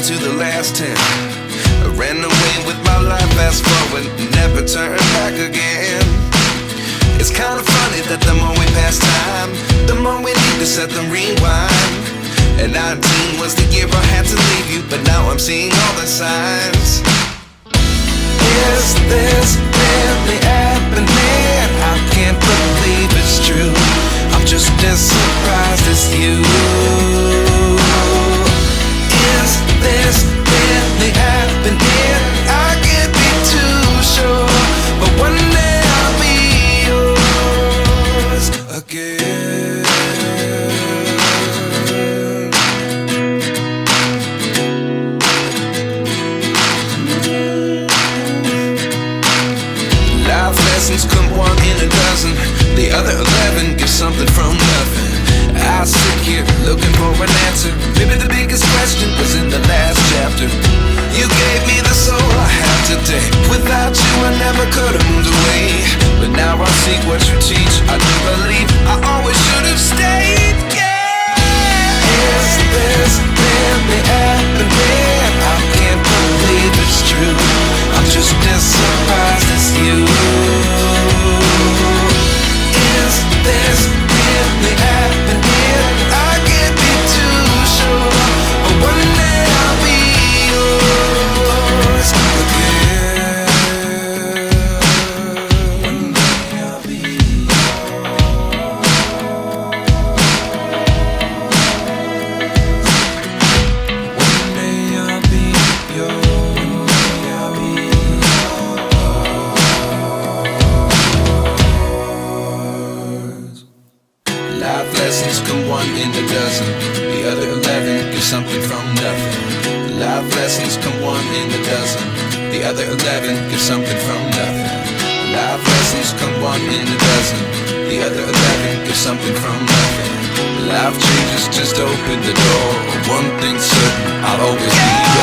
to the last 10. I ran away with my life, fast forward, never turn back again. It's kinda funny that the more we pass time, the more we need to set the rewind. And 19 was the year I had to leave you, but now I'm seeing all the signs. Is this really happening? I can't believe it's true. I'm just as surprised as you. Is this really happening? I can't be too sure, but one day I'll be yours again. Life lessons come one in a dozen. The other 11 give something from nothing. I sit here looking for an answer. Maybe the biggest question was in the last chapter. You gave me the soul I have today. Without you I never could have moved away. But now I see what you teach. I do believe I always should have stayed. Yeah. Is this really happening? I can't believe it's true. I'm just as surprised as you. Is this really happening? I can't be too sure, but one day I'll be yours again. One day I'll be yours. One day I'll be yours. I'll be yours. Life lessons come one in a dozen. The other 11 give something from nothing. Life lessons come one in a dozen. The other 11 give something from nothing. Life lessons come one in a dozen. The other 11 give something from nothing. Life changes just open the door. One thing's certain, I'll always be yours.